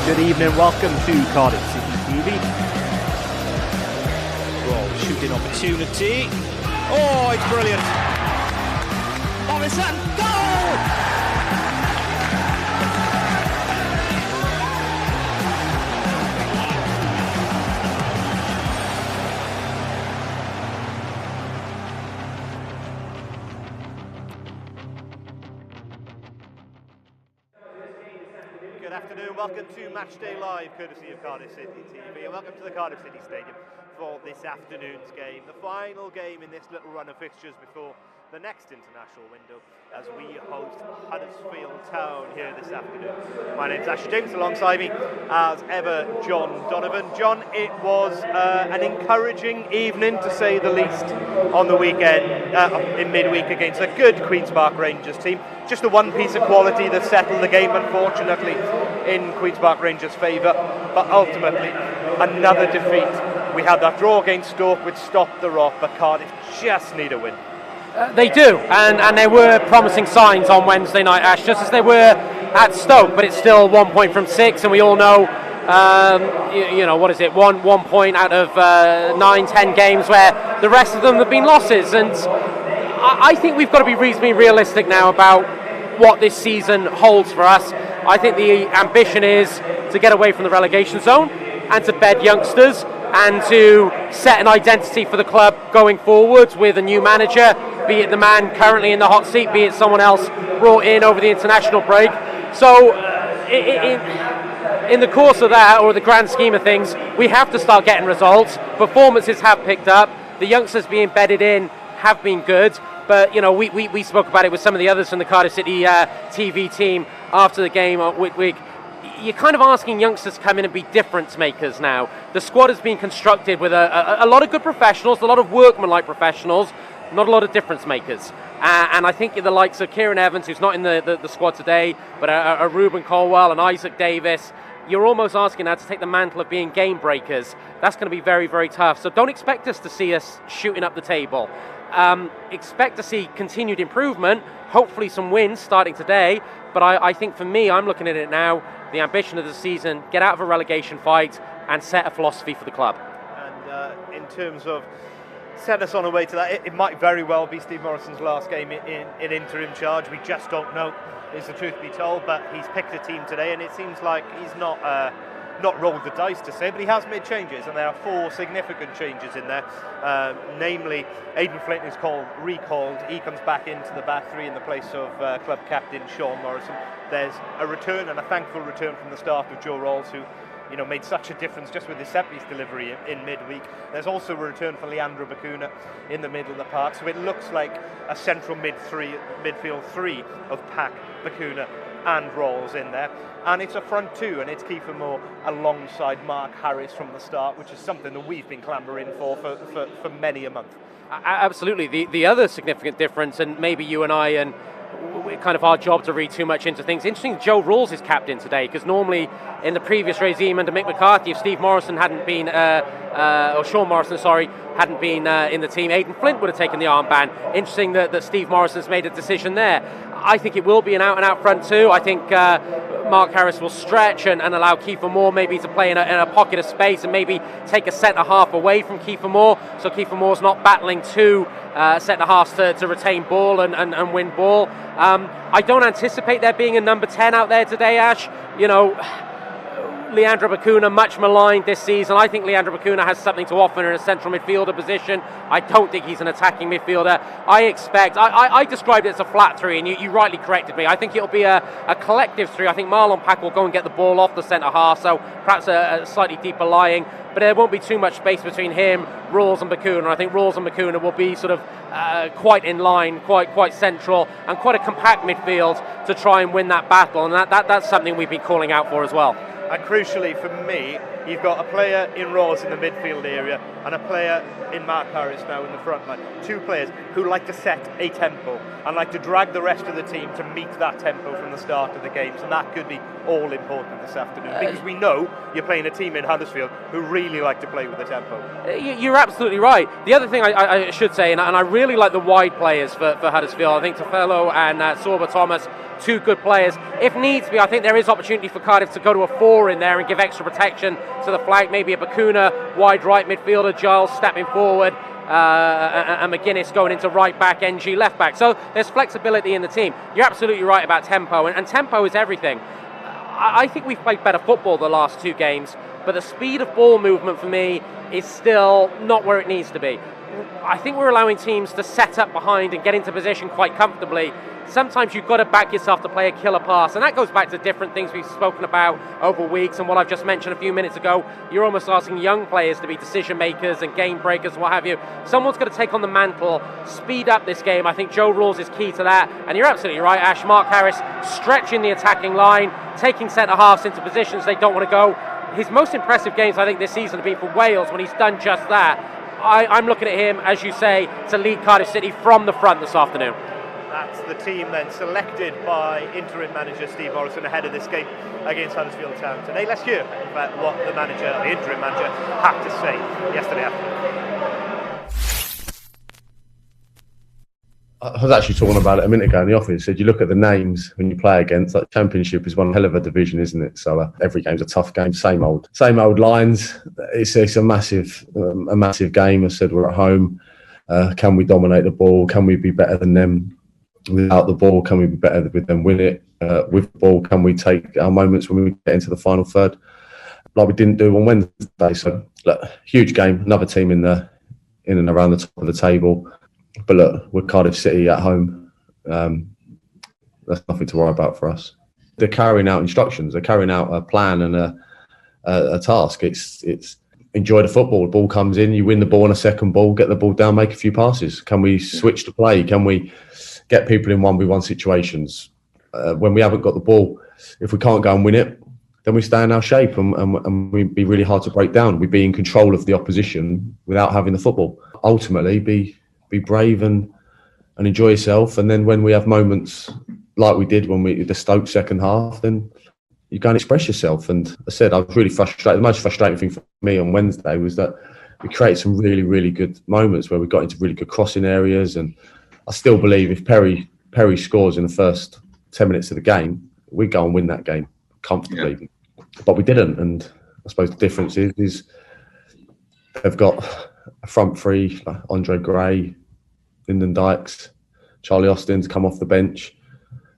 Good evening, welcome to Cardiff City TV. Well, shooting opportunity. Oh, it's brilliant. Morrison, goal! Good afternoon, welcome to Matchday Live, courtesy of Cardiff City TV, and welcome to the Cardiff City Stadium for this afternoon's game, the final game in this little run of fixtures before the next international window, as we host Huddersfield Town here this afternoon. My name's Ashley James, alongside me, as ever, John Donovan. John, it was an encouraging evening, to say the least, on the weekend, in midweek against a good Queen's Park Rangers team. Just the one piece of quality that settled the game, unfortunately, in Queen's Park Rangers' favour, but ultimately, another defeat. We had that draw against Stoke, which stopped the rot, but Cardiff just need a win. They do, and there were promising signs on Wednesday night, Ash, just as they were at Stoke, but it's still 1 point from 6, and we all know, what is it, one point out of 9-10 games where the rest of them have been losses, and I think we've got to be reasonably realistic now about what this season holds for us. I think the ambition is to get away from the relegation zone and to bed youngsters and to set an identity for the club going forwards with a new manager, be it the man currently in the hot seat, be it someone else brought in over the international break. So in the course of that, or the grand scheme of things, we have to start getting results. Performances have picked up. The youngsters being bedded in have been good. But, we spoke about it with some of the others from the Cardiff City TV team after the game at Whitwick. You're kind of asking youngsters to come in and be difference makers now. The squad has been constructed with a lot of good professionals, a lot of workmanlike professionals, not a lot of difference makers. And I think the likes of Kieran Evans, who's not in the squad today, but a Ruben Colwell and Isaac Davis, you're almost asking now to take the mantle of being game breakers. That's going to be very, very tough. So don't expect us to see us shooting up the table. Expect to see continued improvement, hopefully some wins starting today, but I think for me, I'm looking at it now, the ambition of the season, get out of a relegation fight and set a philosophy for the club. And in terms of set us on our way to that, it might very well be Steve Morrison's last game in interim charge. We just don't know, is the truth be told, but he's picked a team today and it seems like he's not rolled the dice to say, but he has made changes, and there are 4 significant changes in there. Namely, Aidan Flint is recalled. He comes back into the back three in the place of club captain Sean Morrison. There's a return, and a thankful return from the start of Joe Rawls, who made such a difference just with his set-piece delivery in midweek. There's also a return for Leandro Bacuna in the middle of the park, so it looks like a central midfield three of Pack, Bacuna and Rawls in there. And it's a front two, and it's Kiefer Moore alongside Mark Harris from the start, which is something that we've been clamouring for many a month. Absolutely. The other significant difference, and maybe you and I, and kind of our job to read too much into things. Interesting, Joe Rawls is captain today, because normally in the previous regime under Mick McCarthy, if Steve Morrison hadn't been, or Sean Morrison, hadn't been in the team, Aidan Flint would have taken the armband. Interesting that Steve Morrison's made a decision there. I think it will be an out-and-out front two. I think Mark Harris will stretch and allow Kiefer Moore maybe to play in a pocket of space and maybe take a centre-half away from Kiefer Moore, so Kiefer Moore's not battling two centre-halves to retain ball and win ball. I don't anticipate there being a number 10 out there today, Ash. Leandro Bacuna, much maligned this season. I think Leandro Bacuna has something to offer in a central midfielder position. I don't think he's an attacking midfielder. I described it as a flat three, and you rightly corrected me. I think it'll be a collective three. I think Marlon Pack will go and get the ball off the centre half, so perhaps a slightly deeper lying, but there won't be too much space between him, Rawls and Bacuna. I think Rawls and Bacuna will be sort of quite in line, quite central, and quite a compact midfield to try and win that battle, and that's something we've been calling out for as well. And crucially for me, you've got a player in Rawls in the midfield area and a player in Mark Harris now in the front line. 2 players who like to set a tempo and like to drag the rest of the team to meet that tempo from the start of the games, and that could be all important this afternoon, because we know you're playing a team in Huddersfield who really like to play with the tempo. You're absolutely right. The other thing I should say, and I really like the wide players for Huddersfield. I think Tofello and Sorba Thomas, 2 good players. If needs be, I think there is opportunity for Cardiff to go to a 4 more in there and give extra protection to the flank. Maybe a Bakuna wide right midfielder, Giles stepping forward, and McGuinness going into right back, NG left back. So there's flexibility in the team. You're absolutely right about tempo, and tempo is everything. I think we've played better football the last 2 games, but the speed of ball movement for me is still not where it needs to be. I think we're allowing teams to set up behind and get into position quite comfortably. Sometimes you've got to back yourself to play a killer pass, and that goes back to different things we've spoken about over weeks, and what I've just mentioned a few minutes ago. You're almost asking young players to be decision makers and game breakers and what have you. Someone's got to take on the mantle, speed up this game. I think Joe Rawls is key to that, and you're absolutely right, Ash. Mark Harris stretching the attacking line, taking centre halves into positions they don't want to go. His most impressive games, I think, this season have been for Wales when he's done just that. I'm looking at him, as you say, to lead Cardiff City from the front this afternoon. That's the team then selected by interim manager Steve Morrison ahead of this game against Huddersfield Town today. Let's hear about what the interim manager, had to say yesterday afternoon. I was actually talking about it a minute ago in the office. Said you look at the names when you play against, like, Championship is one hell of a division, isn't it? So every game's a tough game, same old lines. It's a massive game. I said we're at home. Can we dominate the ball? Can we be better than them without the ball? Can we be better with them with it? With the ball, can we take our moments when we get into the final third, like we didn't do on Wednesday? So look, huge game. Another team in and around the top of the table. But look, we're Cardiff City at home. That's nothing to worry about for us. They're carrying out instructions. They're carrying out a plan and a task. It's enjoy the football. The ball comes in, you win the ball on a second ball, get the ball down, make a few passes. Can we switch to play? Can we get people in 1v1 situations? When we haven't got the ball, if we can't go and win it, then we stay in our shape and we be really hard to break down. We be in control of the opposition without having the football. Ultimately, be brave and enjoy yourself. And then when we have moments like we did when the Stoke second half, then you go and express yourself. And I said, I was really frustrated. The most frustrating thing for me on Wednesday was that we created some really, really good moments where we got into really good crossing areas. And I still believe if Perry scores in the first 10 minutes of the game, we go and win that game comfortably. Yeah. But we didn't. And I suppose the difference is they've got a front three, like Andre Gray, Lyndon Dykes, Charlie Austin's come off the bench.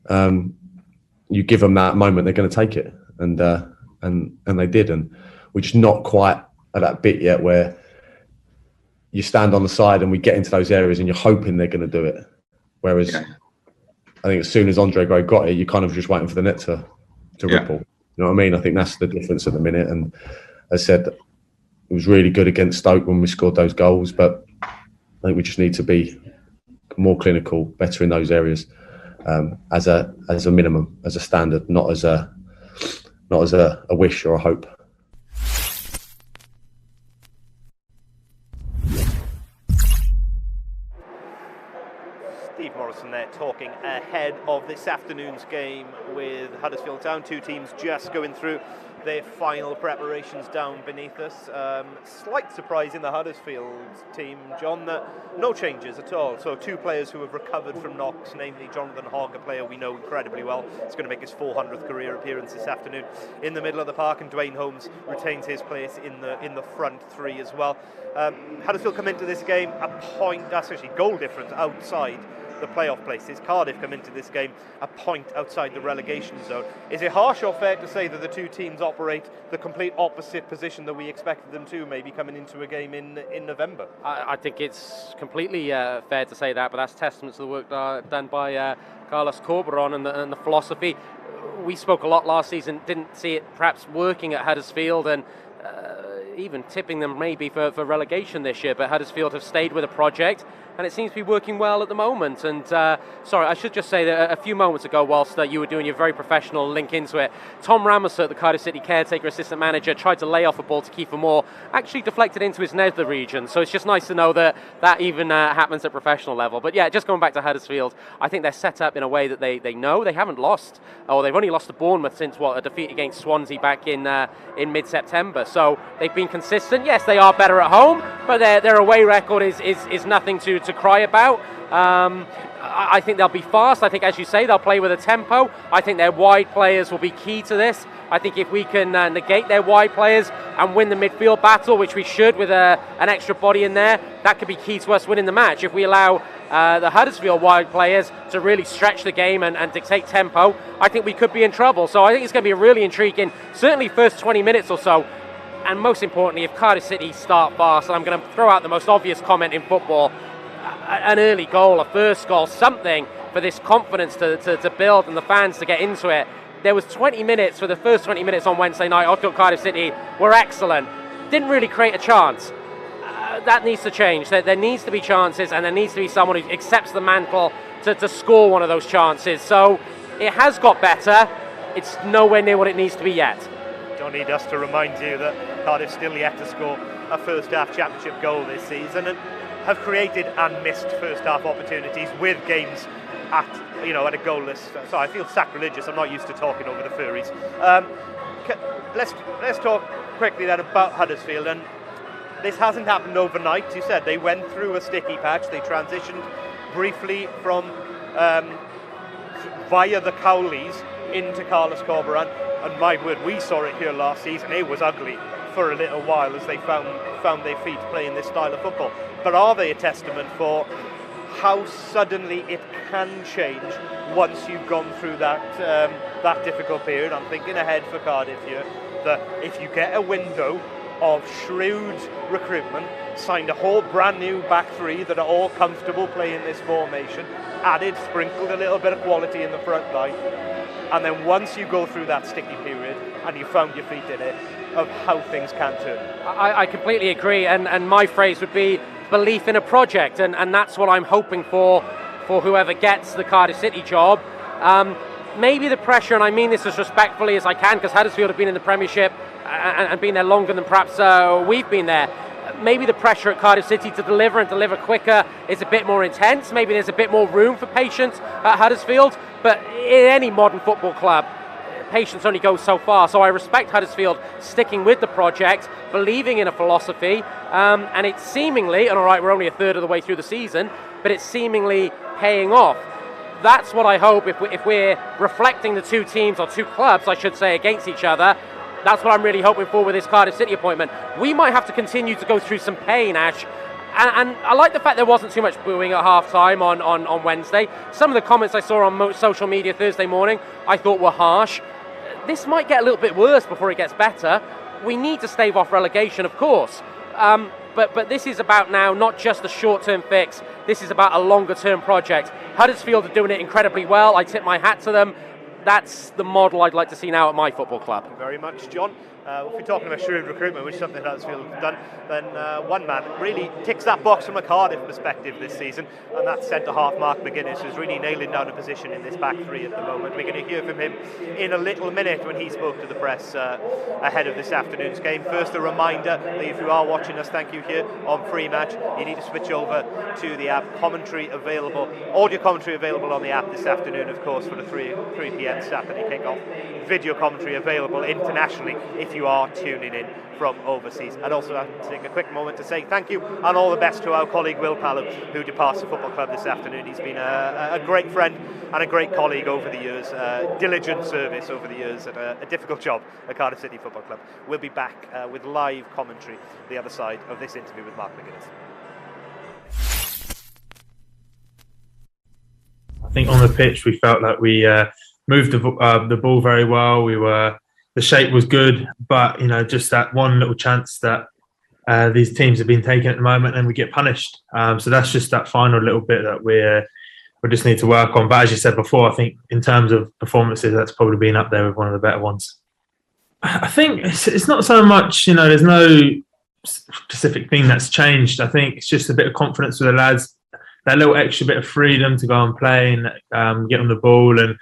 You give them that moment, they're going to take it, and they did. And we're just not quite at that bit yet where you stand on the side and we get into those areas and you're hoping they're going to do it. Whereas I think as soon as Andre Gray got it, you're kind of just waiting for the net to ripple. You know what I mean? I think that's the difference at the minute. And as I said, it was really good against Stoke when we scored those goals, but I think we just need to be more clinical, better in those areas, as a minimum, as a standard, not as a wish or a hope. Steve Morrison there talking ahead of this afternoon's game with Huddersfield Town. Two teams just going through their final preparations down beneath us. Slight surprise in the Huddersfield team, John, that no changes at all. So two players who have recovered from knocks, namely Jonathan Hogg, a player we know incredibly well. He's going to make his 400th career appearance this afternoon in the middle of the park, and Dwayne Holmes retains his place in the front three as well. Huddersfield come into this game a point, that's actually goal difference outside the playoff places. Cardiff come into this game a point outside the relegation zone. Is it harsh or fair to say that the two teams operate the complete opposite position that we expected them to, maybe coming into a game in November? I think it's completely fair to say that, but that's testament to the work done by Carlos Corberon and the philosophy. We spoke a lot last season, didn't see it perhaps working at Huddersfield, and even tipping them maybe for relegation this year, but Huddersfield have stayed with a project, and it seems to be working well at the moment. And sorry, I should just say that a few moments ago, whilst you were doing your very professional link into it, Tom Ramusat, the Cardiff City caretaker assistant manager, tried to lay off a ball to Kiefer Moore, actually deflected into his nether region. So it's just nice to know that even happens at professional level. But yeah, just going back to Huddersfield, I think they're set up in a way that they know they haven't lost, or they've only lost to Bournemouth since a defeat against Swansea back in mid-September. So they've been inconsistent. Yes, they are better at home, but their away record is nothing to cry about. I think they'll be fast. I think, as you say, they'll play with a tempo. I think their wide players will be key to this. I think if we can negate their wide players and win the midfield battle, which we should with an extra body in there, that could be key to us winning the match. If we allow the Huddersfield wide players to really stretch the game and dictate tempo, I think we could be in trouble. So I think it's going to be a really intriguing, certainly first 20 minutes or so. And most importantly, if Cardiff City start fast, and I'm going to throw out the most obvious comment in football, an early goal, a first goal, something for this confidence to build and the fans to get into it. There was 20 minutes, for the first 20 minutes on Wednesday night, I thought Cardiff City were excellent. Didn't really create a chance. That needs to change. There needs to be chances, and there needs to be someone who accepts the mantle to score one of those chances. So it has got better. It's nowhere near what it needs to be yet. Don't need us to remind you that Cardiff still yet to score a first half championship goal this season and have created and missed first half opportunities with games at a goalless. So I feel sacrilegious. I'm not used to talking over the furries. Let's talk quickly then about Huddersfield. And this hasn't happened overnight. You said they went through a sticky patch. They transitioned briefly from via the Cowleys into Carlos Corberán. And my word, we saw it here last season. It was ugly for a little while as they found their feet playing this style of football. But are they a testament for how suddenly it can change once you've gone through that difficult period? I'm thinking ahead for Cardiff here, that if you get a window of shrewd recruitment, signed a whole brand new back three that are all comfortable playing this formation, sprinkled a little bit of quality in the front line, and then once you go through that sticky period and you found your feet in it, of how things can turn. I completely agree, and my phrase would be belief in a project, and that's what I'm hoping for whoever gets the Cardiff City job. Maybe the pressure, and I mean this as respectfully as I can, because Huddersfield have been in the Premiership and been there longer than perhaps we've been there. Maybe the pressure at Cardiff City to deliver and deliver quicker is a bit more intense. Maybe there's a bit more room for patience at Huddersfield, but in any modern football club, patience only goes so far. So I respect Huddersfield sticking with the project, believing in a philosophy, and it's seemingly, and all right, we're only a third of the way through the season, but it's seemingly paying off. That's what I hope. If we're reflecting the two teams, or two clubs, I should say, against each other, that's what I'm really hoping for with this Cardiff City appointment. We might have to continue to go through some pain, Ash. And I like the fact there wasn't too much booing at half-time on Wednesday. Some of the comments I saw on social media Thursday morning I thought were harsh. This might get a little bit worse before it gets better. We need to stave off relegation, of course. But this is about now not just a short-term fix. This is about a longer-term project. Huddersfield are doing it incredibly well. I tip my hat to them. That's the model I'd like to see now at my football club. Thank you very much, John. If we're talking about shrewd recruitment, which is something Huddersfield have done, then one man really ticks that box from a Cardiff perspective this season, and that's centre-half Mark McGuinness, who's really nailing down a position in this back three at the moment. We're going to hear from him in a little minute when he spoke to the press ahead of this afternoon's game. First, a reminder that if you are watching us, thank you, here on Pre-Match, you need to switch over to the app. Commentary available, audio commentary available on the app this afternoon, of course, for the 3 p.m. Saturday kickoff. Video commentary available internationally if you are tuning in from overseas. I'd also like to take a quick moment to say thank you and all the best to our colleague Will Pallow, who departs the football club this afternoon. He's been a great friend and a great colleague over the years, diligent service over the years, and a difficult job at Cardiff City Football Club. We'll be back with live commentary the other side of this interview with Mark McGuinness. I think on the pitch we felt like we moved the ball very well. The shape was good, but just that one little chance that these teams have been taking at the moment, and we get punished. So that's just that final little bit that we just need to work on. But as you said before, I think in terms of performances, that's probably been up there with one of the better ones. I think it's not so much, there's no specific thing that's changed. I think it's just a bit of confidence with the lads, that little extra bit of freedom to go and play and get on the ball, and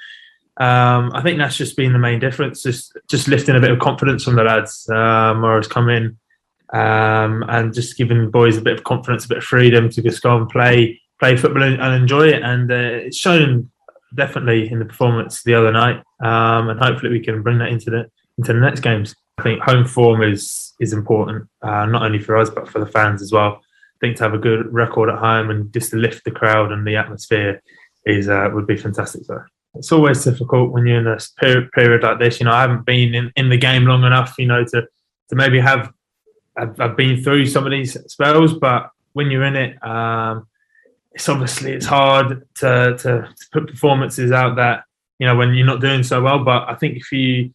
I think that's just been the main difference. Just lifting a bit of confidence from the lads, whereas come in and just giving the boys a bit of confidence, a bit of freedom to just go and play football and enjoy it. And it's shown definitely in the performance the other night, and hopefully we can bring that into the next games. I think home form is important, not only for us but for the fans as well. I think to have a good record at home and just to lift the crowd and the atmosphere would be fantastic. So it's always difficult when you're in a period like this. I haven't been in the game long enough, to maybe I've been through some of these spells, but when you're in it, it's hard to put performances out that, when you're not doing so well. But I think if you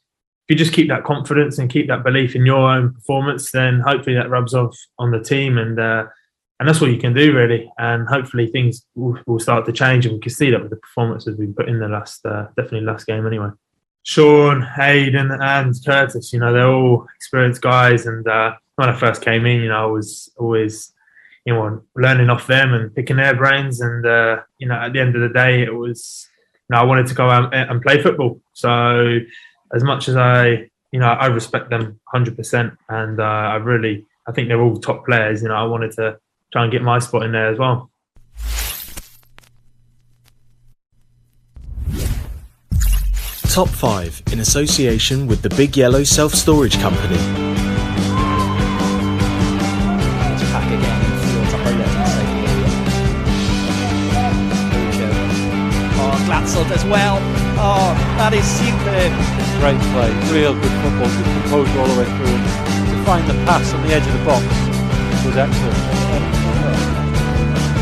just keep that confidence and keep that belief in your own performance, then hopefully that rubs off on the team, and that's what you can do really. And hopefully things will start to change, and we can see that with the performances we've put in the definitely last game anyway. Sean, Hayden, and Curtis, they're all experienced guys, and when I first came in, I was always learning off them and picking their brains, and at the end of the day, it was I wanted to go out and play football. So as much as I respect them 100%, and I think they're all top players. I wanted to try and get my spot in there as well. Top 5 in association with the Big Yellow Self-Storage Company. Let's pack again and fields up our left side. Glatzel as well. Oh, that is superb. Great play, real good football, good composure all the way through. To find the pass on the edge of the box was excellent.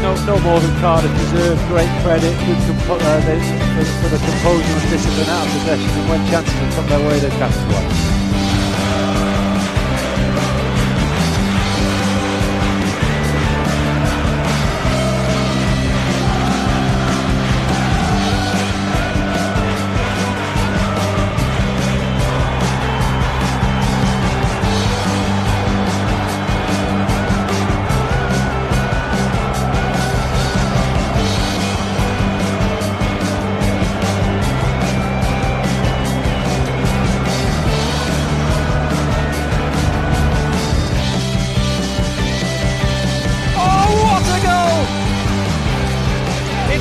No more than Cardiff deserved. Great credit, good for the composure and discipline out of possession, and when chances have come their way, they've capitalised.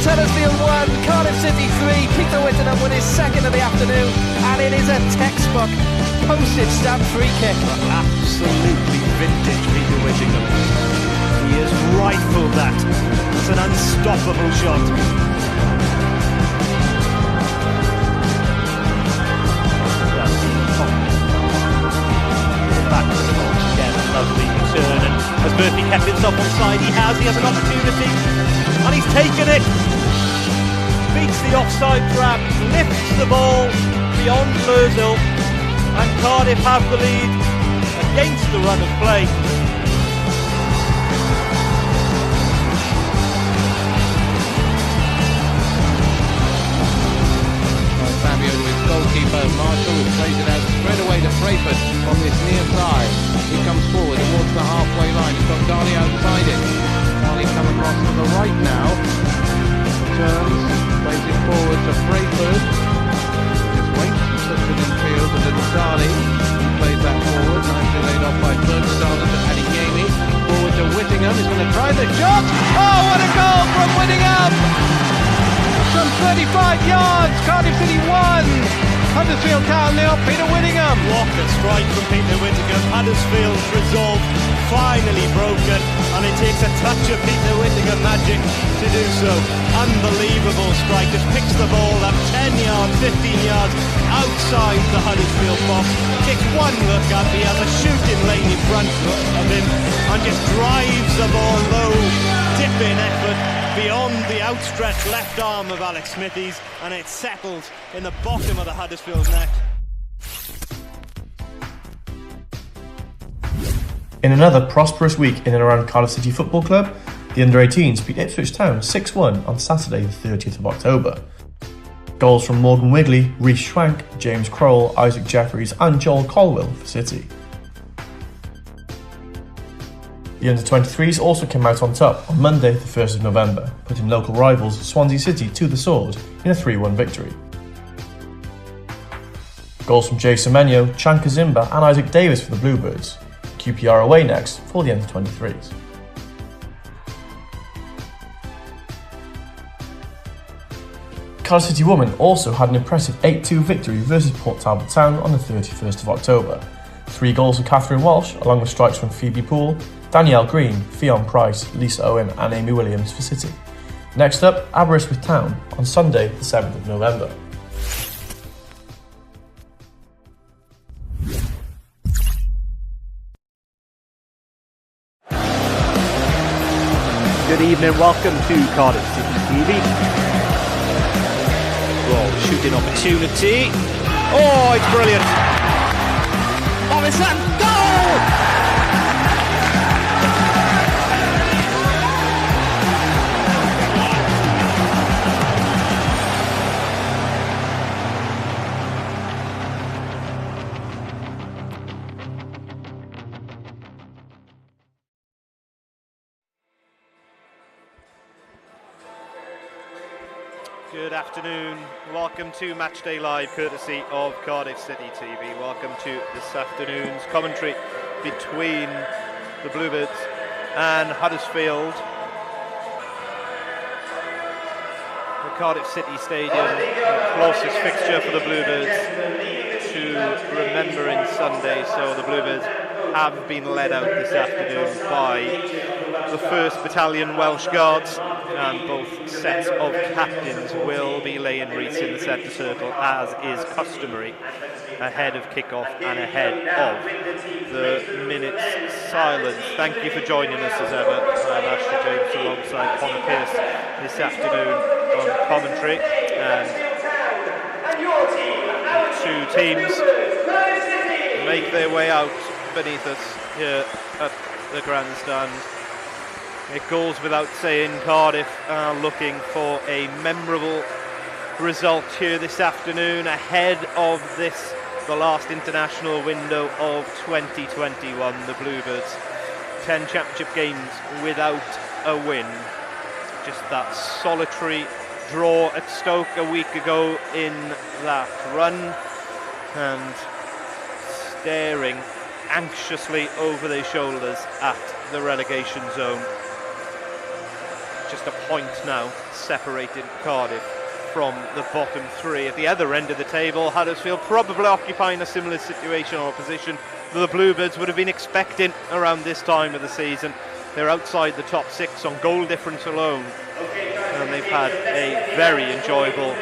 Huddersfield 1, Cardiff City 3, Peter Whittingham with his second of the afternoon, and it is a textbook postage stamp free kick. Absolutely vintage Peter Whittingham. He has rifled that. It's an unstoppable shot. Back to the box again, a lovely return, and as Murphy kept himself onside, he has an opportunity, and he's taken it. Beats the offside trap, lifts the ball beyond Lurzel, and Cardiff have the lead against the run of play. Fabio with goalkeeper Marshall, who plays it out straight away to Freyford on this near side. He comes forward towards the halfway line. He's got Darley outside it. Darley coming across to the right now. Turns, plays it forward to Freyford. Just waits, puts it in field to little Darley. He plays that forward. Nicely laid off by Fergus Darley to Paddy Gamey. Forward to Whittingham. He's going to try the shot. Oh, what a goal from Whittingham! From 35 yards, Cardiff City 1, Huddersfield Town 0, Peter Whittingham. What a strike from Peter Whittingham. Huddersfield's resolve finally broken, and it takes a touch of Peter Whittingham magic to do so. Unbelievable strike, just picks the ball up 10 yards, 15 yards outside the Huddersfield box, takes one look up, he has a shooting lane in front of him, and just drives the ball low, dip-in effort beyond the outstretched left arm of Alex Smithies, and it's settled in the bottom of the Huddersfield net. In another prosperous week in and around Cardiff City Football Club, the under-18s beat Ipswich Town 6-1 on Saturday the 30th of October. Goals from Morgan Wigley, Rhys Schwank, James Crowell, Isaac Jeffries and Joel Colwell for City. The under-23s also came out on top on Monday the 1st of November, putting local rivals Swansea City to the sword in a 3-1 victory. Goals from Jay Semenyo, Chan Kazimba and Isaac Davis for the Bluebirds. QPR away next for the under-23s. Cardiff City women also had an impressive 8-2 victory versus Port Talbot Town on the 31st of October, 3 goals from Catherine Walsh, along with strikes from Phoebe Poole, Danielle Green, Fionn Price, Lisa Owen and Amy Williams for City. Next up, Aberystwyth Town on Sunday the 7th of November. Good evening, welcome to Cardiff City TV. Oh, shooting opportunity. Oh, it's brilliant. Oh, it's that goal! Good afternoon, welcome to Matchday Live, courtesy of Cardiff City TV. Welcome to this afternoon's commentary between the Bluebirds and Huddersfield. The Cardiff City Stadium, the closest fixture for the Bluebirds to remembering Sunday, so the Bluebirds have been led out this afternoon by the 1st Battalion Welsh Guards, and both sets of captains will be laying wreaths in the centre circle as is customary ahead of kick-off and ahead of the minute's silence. Thank you for joining us as ever. I'm Ashley James alongside Connor Pearce this afternoon on commentary, and two teams make their way out beneath us here at the grandstand. It goes without saying, Cardiff are looking for a memorable result here this afternoon ahead of this, the last international window of 2021. The Bluebirds, 10 championship games without a win. Just that solitary draw at Stoke a week ago in that run, and staring anxiously over their shoulders at the relegation zone. Just a point now separating Cardiff from the bottom 3. At the other end of the table, Huddersfield probably occupying a similar situation or position that the Bluebirds would have been expecting around this time of the season. They're outside the top 6 on goal difference alone, and they've had a very enjoyable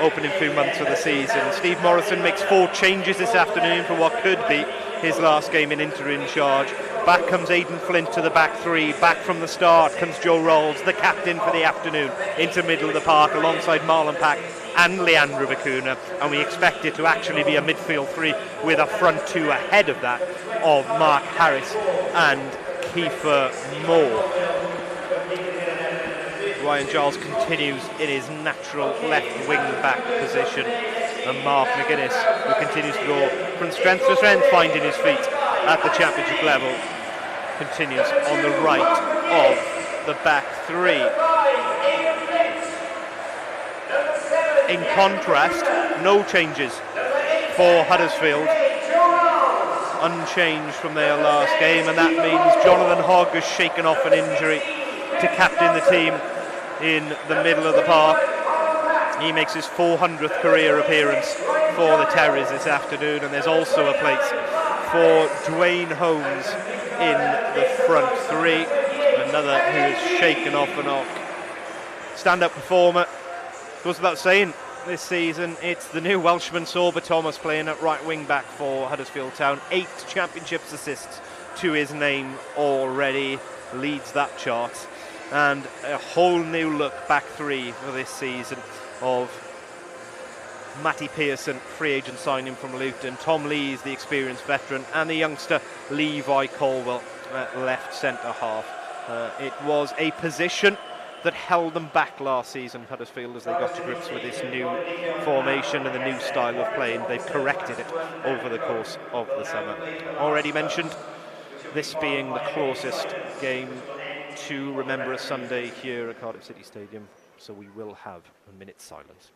opening few months of the season. Steve Morrison makes 4 changes this afternoon for what could be his last game in interim charge. Back comes Aidan Flint to the back 3. Back from the start comes Joe Rolls, the captain for the afternoon, into middle of the park alongside Marlon Pack and Leandro Bacuna, and we expect it to actually be a midfield 3 with a front 2 ahead of that of Mark Harris and Kiefer Moore. Ryan Giles continues in his natural left wing back position, and Mark McGuinness, who continues to go from strength to strength, finding his feet at the championship level, continues on the right of the back 3. In contrast, no changes for Huddersfield, unchanged from their last game, and that means Jonathan Hogg has shaken off an injury to captain the team in the middle of the park. He makes his 400th career appearance for the Terriers this afternoon, and there's also a place for Dwayne Holmes in the front 3, another who has shaken off a knock. Stand-up performer, goes without saying this season, it's the new Welshman Sorba Thomas playing at right wing back for Huddersfield Town. 8 championships assists to his name already, leads that chart, and a whole new look back 3 for this season of Matty Pearson, free agent signing from Luton, Tom Lees, the experienced veteran, and the youngster Levi Colwell at left centre half. It was a position that held them back last season, Huddersfield, as they got to grips with this new formation and the new style of playing. They've corrected it over the course of the summer. Already mentioned, this being the closest game to remember a Sunday here at Cardiff City Stadium, so we will have a minute's silence.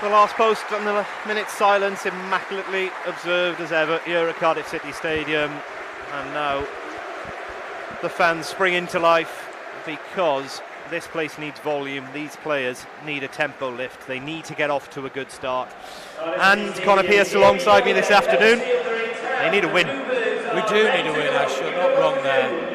The last post and the minute's silence immaculately observed as ever here at Cardiff City Stadium. And now the fans spring into life because this place needs volume. These players need a tempo lift. They need to get off to a good start. And Connor Pearce alongside me this afternoon. They need a win. We do need a win, Ash. You're not wrong there.